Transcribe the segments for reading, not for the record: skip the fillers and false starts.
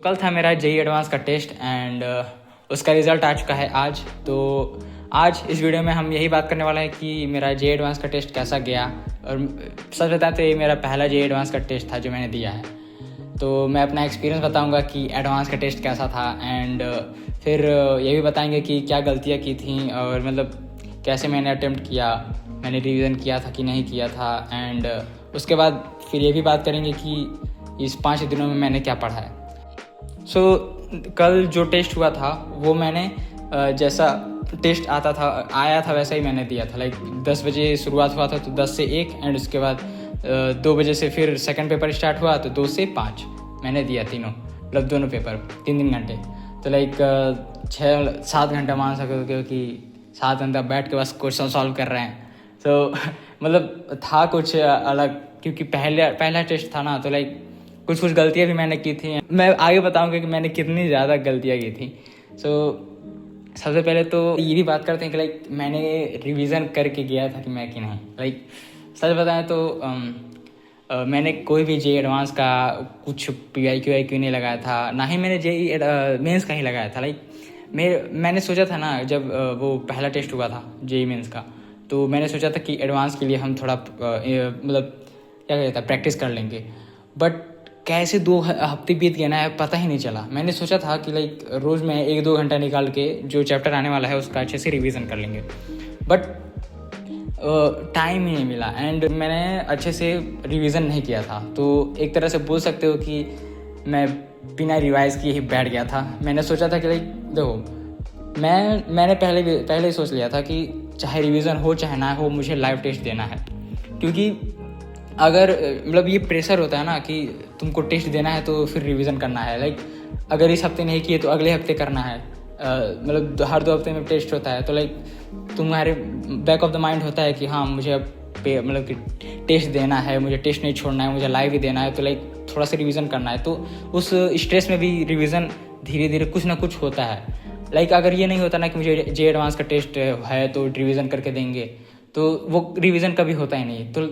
कल था मेरा जेई एडवांस का टेस्ट एंड उसका रिज़ल्ट आ चुका है आज। तो आज इस वीडियो में हम यही बात करने वाले हैं कि मेरा जेई एडवांस का टेस्ट कैसा गया। और सच बताएं तो ये मेरा पहला जेई एडवांस का टेस्ट था जो मैंने दिया है। तो मैं अपना एक्सपीरियंस बताऊंगा कि एडवांस का टेस्ट कैसा था एंड फिर ये भी बताएंगे कि क्या गलतियाँ की थी और मतलब कैसे मैंने अटेम्प्ट किया, मैंने रिवीजन किया था कि नहीं किया था। एंड उसके बाद फिर ये भी बात करेंगे कि इस 5 दिनों में मैंने क्या पढ़ा है। सो कल जो टेस्ट हुआ था वो मैंने जैसा टेस्ट आया था वैसा ही मैंने दिया था। लाइक 10 बजे शुरुआत हुआ था तो 10 से 1 एंड उसके बाद 2 बजे से फिर सेकंड पेपर स्टार्ट हुआ तो 2 से 5 मैंने दिया तीनों, मतलब दोनों पेपर 3 घंटे। तो लाइक 6-7 घंटा मान सकते हो क्योंकि 7 घंटा बैठ के बस क्वेश्चन सॉल्व कर रहे हैं। तो मतलब था कुछ अलग क्योंकि पहला टेस्ट था ना, तो लाइक कुछ गलतियाँ भी मैंने की थी। मैं आगे बताऊंगा कि मैंने कितनी ज़्यादा गलतियाँ की थी। सो सबसे पहले तो ये भी बात करते हैं कि लाइक मैंने रिवीजन करके गया था कि मैं कि नहीं। लाइक सच बताएं तो मैंने कोई भी जेई एडवांस का कुछ PIQ नहीं लगाया था, ना ही मैंने जेई मेंस का ही लगाया था। लाइक मैंने सोचा था ना जब वो पहला टेस्ट हुआ था जेई मेंस का, तो मैंने सोचा था कि एडवांस के लिए हम थोड़ा मतलब क्या कहता है प्रैक्टिस कर लेंगे। बट कैसे 2 हफ्ते बीत गए ना, पता ही नहीं चला। मैंने सोचा था कि लाइक रोज़ मैं 1-2 घंटा निकाल के जो चैप्टर आने वाला है उसका अच्छे से रिवीजन कर लेंगे, बट टाइम ही नहीं मिला एंड मैंने अच्छे से रिवीजन नहीं किया था। तो एक तरह से बोल सकते हो कि मैं बिना रिवाइज किए ही बैठ गया था। मैंने सोचा था कि लाइक देखो मैंने पहले ही सोच लिया था कि चाहे रिवीजन हो चाहे ना हो मुझे लाइव टेस्ट देना है। क्योंकि अगर मतलब ये प्रेशर होता है ना कि तुमको टेस्ट देना है तो फिर रिवीजन करना है। लाइक अगर इस हफ्ते नहीं किए तो अगले हफ्ते करना है। मतलब हर 2 हफ्ते में टेस्ट होता है, तो लाइक तुम्हारे बैक ऑफ द माइंड होता है कि हाँ मुझे अब मतलब कि टेस्ट देना है, मुझे टेस्ट नहीं छोड़ना है, मुझे लाइव ही देना है, तो लाइक थोड़ा सा रिवीजन करना है। तो उस स्ट्रेस में भी रिवीजन धीरे धीरे कुछ ना कुछ होता है। लाइक अगर ये नहीं होता ना कि मुझे जेई एडवांस का टेस्ट है तो रिवीजन करके देंगे, तो वो रिवीजन कभी होता ही नहीं। तो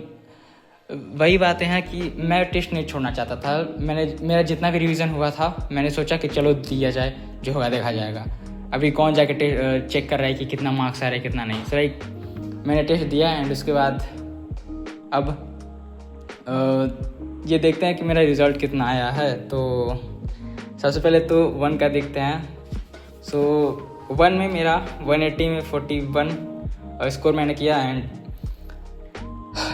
वही बातें हैं कि मैं टेस्ट नहीं छोड़ना चाहता था। मेरा जितना भी रिवीजन हुआ था मैंने सोचा कि चलो दिया जाए, जो होगा देखा जाएगा। अभी कौन जाके चेक कर रहा है कि कितना मार्क्स आ रहा है कितना नहीं। सो लाइक मैंने टेस्ट दिया एंड उसके बाद अब ये देखते हैं कि मेरा रिज़ल्ट कितना आया है। तो सबसे पहले तो 1 का देखते हैं। सो 1 में मेरा 180 में 41 स्कोर मैंने किया एंड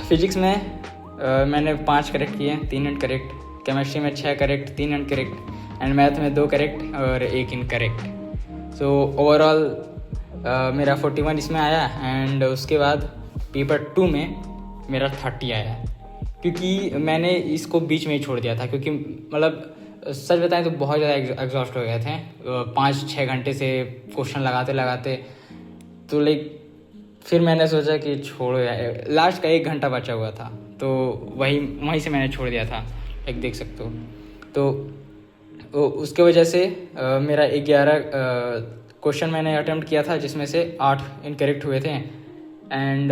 फिजिक्स में मैंने 5 करेक्ट किए, 3 इनकरेक्ट। केमिस्ट्री में 6 करेक्ट, 3 इनकरेक्ट एंड मैथ में 2 करेक्ट और 1 इनकरेक्ट। सो ओवरऑल मेरा 41 इसमें आया एंड उसके बाद पेपर 2 में मेरा 30 आया क्योंकि मैंने इसको बीच में ही छोड़ दिया था। क्योंकि मतलब सच बताएं तो बहुत ज़्यादा एग्जॉस्ट हो गए थे 5-6 घंटे से क्वेश्चन लगाते। तो लाइक फिर मैंने सोचा कि छोड़ो यार, लास्ट का 1 घंटा बचा हुआ था तो वहीं से मैंने छोड़ दिया था, एक देख सकते हो। तो उसके वजह से मेरा 11 क्वेश्चन मैंने अटेम्प्ट किया था जिसमें से 8 इनकरेक्ट हुए थे एंड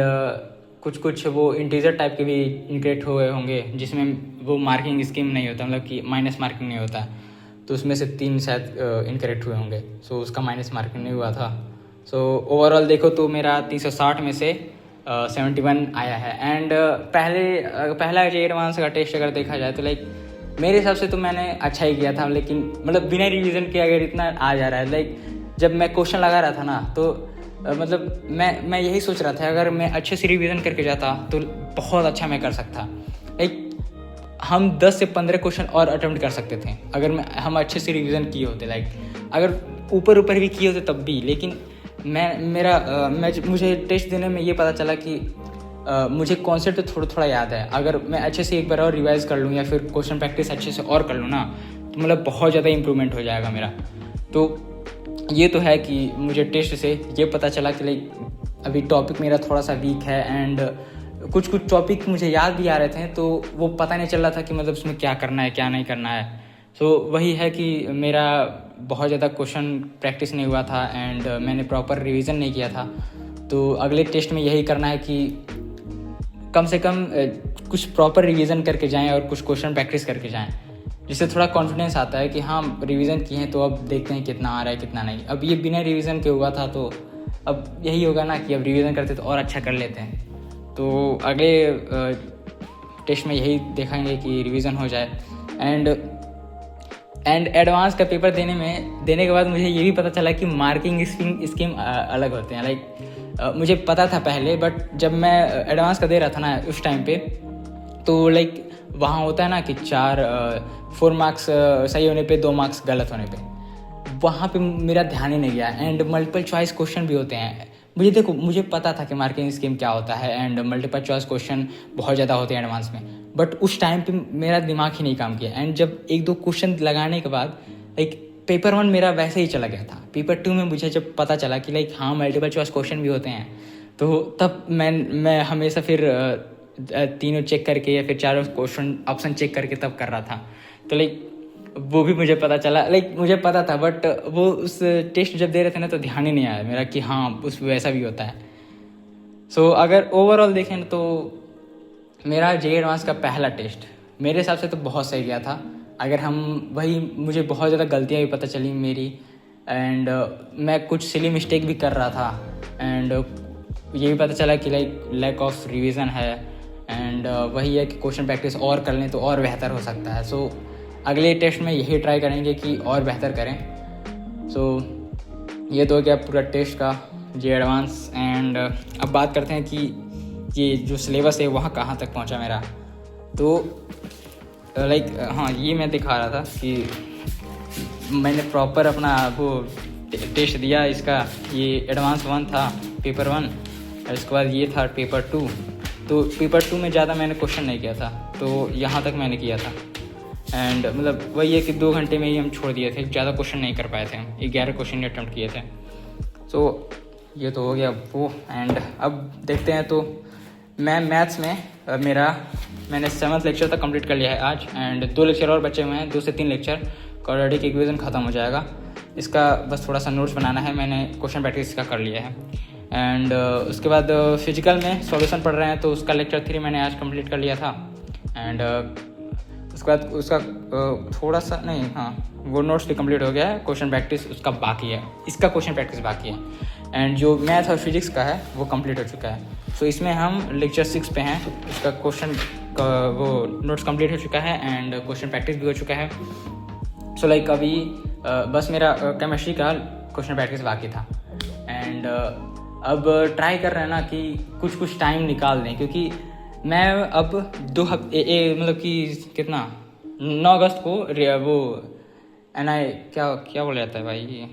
कुछ वो इंटीजर टाइप के भी इनकरेक्ट हुए होंगे जिसमें वो मार्किंग स्कीम नहीं होता, मतलब कि माइनस मार्किंग नहीं होता। तो उसमें से 3 शायद इनकरेक्ट हुए होंगे, सो उसका माइनस मार्किंग नहीं हुआ था। सो ओवरऑल देखो तो मेरा 360 में से 71 आया है एंड पहला जेई एडवांस का टेस्ट अगर देखा जाए तो लाइक मेरे हिसाब से तो मैंने अच्छा ही किया था। लेकिन मतलब बिना रिवीजन के अगर इतना आ जा रहा है, लाइक जब मैं क्वेश्चन लगा रहा था ना तो मतलब मैं यही सोच रहा था अगर मैं अच्छे से रिवीजन करके जाता तो बहुत अच्छा मैं कर सकता। लाइक हम 10 से 15 क्वेश्चन और अटेम्प्ट कर सकते थे अगर हम अच्छे से रिवीजन किए होते। लाइक अगर ऊपर भी किए होते तब भी। लेकिन मुझे टेस्ट देने में ये पता चला कि मुझे कॉन्सेप्ट थोड़ा याद है। अगर मैं अच्छे से एक बार और रिवाइज कर लूँ या फिर क्वेश्चन प्रैक्टिस अच्छे से और कर लूँ ना तो मतलब बहुत ज़्यादा इम्प्रूवमेंट हो जाएगा मेरा। तो ये तो है कि मुझे टेस्ट से ये पता चला कि लाइक अभी टॉपिक मेरा थोड़ा सा वीक है एंड कुछ टॉपिक मुझे याद भी आ रहे थे तो वो पता नहीं चल रहा था कि मतलब उसमें क्या करना है क्या नहीं करना है। सो वही है कि मेरा बहुत ज़्यादा क्वेश्चन प्रैक्टिस नहीं हुआ था एंड मैंने प्रॉपर रिवीजन नहीं किया था। तो अगले टेस्ट में यही करना है कि कम से कम कुछ प्रॉपर रिवीजन करके जाएं और कुछ क्वेश्चन प्रैक्टिस करके जाएं जिससे थोड़ा कॉन्फिडेंस आता है कि हाँ रिवीजन किए हैं तो अब देखते हैं कितना आ रहा है कितना नहीं। अब ये बिना रिवीजन के हुआ था तो अब यही होगा ना कि अब रिवीजन करते तो और अच्छा कर लेते हैं। तो अगले टेस्ट में यही देखेंगे कि रिवीजन हो जाए। एंड एडवांस का पेपर देने के बाद मुझे ये भी पता चला कि मार्किंग स्कीम अलग होते हैं। लाइक मुझे पता था पहले, बट जब मैं एडवांस का दे रहा था ना उस टाइम पे, तो लाइक वहाँ होता है ना कि 4 मार्क्स सही होने पे 2 मार्क्स गलत होने पे, वहाँ पे मेरा ध्यान ही नहीं गया। एंड मल्टीपल चॉइस क्वेश्चन भी होते हैं। मुझे पता था कि मार्किंग स्कीम क्या होता है एंड मल्टीपल चॉइस क्वेश्चन बहुत ज़्यादा होते हैं एडवांस में, बट उस टाइम पे मेरा दिमाग ही नहीं काम किया। एंड जब 1-2 क्वेश्चन लगाने के बाद लाइक पेपर 1 मेरा वैसे ही चला गया था। पेपर 2 में मुझे जब पता चला कि लाइक हाँ मल्टीपल चॉइस क्वेश्चन भी होते हैं, तो तब मैं हमेशा फिर तीनों चेक करके या फिर 4 क्वेश्चन ऑप्शन चेक करके तब कर रहा था। तो लाइक वो भी मुझे पता चला, लाइक मुझे पता था, बट वो उस टेस्ट जब दे रहे थे ना तो ध्यान ही नहीं आया मेरा कि हाँ उस वैसा भी होता है। सो अगर ओवरऑल देखें तो मेरा जे एडवांस का पहला टेस्ट मेरे हिसाब से तो बहुत सही गया था। अगर हम मुझे बहुत ज़्यादा गलतियाँ भी पता चली मेरी, एंड मैं कुछ सिली मिस्टेक भी कर रहा था, एंड ये भी पता चला कि लाइक लैक ऑफ रिवीजन है, एंड वही है कि क्वेश्चन प्रैक्टिस और कर लें तो और बेहतर हो सकता है। सो अगले टेस्ट में यही ट्राई करेंगे कि और बेहतर करें। सो ये तो हो गया पूरा टेस्ट का जे एडवांस। एंड अब बात करते हैं कि ये जो सिलेबस है वहाँ कहाँ तक पहुँचा मेरा। तो लाइक हाँ ये मैं दिखा रहा था कि मैंने प्रॉपर अपना वो टेस्ट दिया। इसका ये एडवांस 1 था पेपर 1, और इसके बाद ये था पेपर 2। तो पेपर 2 में ज़्यादा मैंने क्वेश्चन नहीं किया था, तो यहाँ तक मैंने किया था। एंड मतलब वही है कि 2 घंटे में ही हम छोड़ दिए थे, ज़्यादा क्वेश्चन नहीं कर पाए थे हम, 11 क्वेश्चन अटैम्प्ट किए थे। सो ये तो हो गया वो। एंड अब देखते हैं, तो मैं मैथ्स में मैंने 7th लेक्चर तक कंप्लीट कर लिया है आज, एंड 2 लेक्चर और बचे हुए हैं, 2 से 3 लेक्चर, क्वाड्रेटिक इक्वेशन ख़त्म हो जाएगा। इसका बस थोड़ा सा नोट्स बनाना है, मैंने क्वेश्चन प्रैक्टिस का कर लिया है। एंड उसके बाद फिजिकल में सॉल्यूशन पढ़ रहे हैं, तो उसका लेक्चर 3 मैंने आज कंप्लीट कर लिया था। एंड उसके बाद उसका थोड़ा सा नहीं, हाँ वो नोट्स भी कंप्लीट हो गया है, क्वेश्चन प्रैक्टिस उसका बाकी है, इसका क्वेश्चन प्रैक्टिस बाकी है। एंड जो मैथ और फिजिक्स का है वो कंप्लीट हो चुका है। सो इसमें हम लेक्चर 6 पे हैं, उसका क्वेश्चन का वो नोट्स कंप्लीट हो चुका है एंड क्वेश्चन प्रैक्टिस भी हो चुका है। सो लाइक अभी बस मेरा केमिस्ट्री का क्वेश्चन प्रैक्टिस बाकी था। एंड अब ट्राई कर रहे हैं ना कि कुछ टाइम निकाल दें, क्योंकि मैं अब 2 हफ्ते मतलब कि कितना 9 अगस्त को वो क्या बोला जाता है भाई,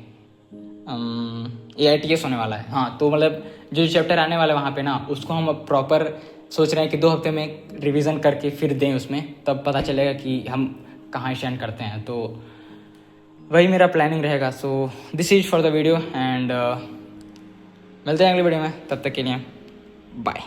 AITS होने वाला है। हाँ, तो मतलब जो चैप्टर आने वाला है वहाँ पे ना, उसको हम अब प्रॉपर सोच रहे हैं कि 2 हफ्ते में रिवीजन करके फिर दें उसमें, तब पता चलेगा कि हम कहाँ स्टैंड करते हैं। तो वही मेरा प्लानिंग रहेगा। So this is for the video, and मिलते हैं अगले वीडियो में, तब तक के लिए बाय।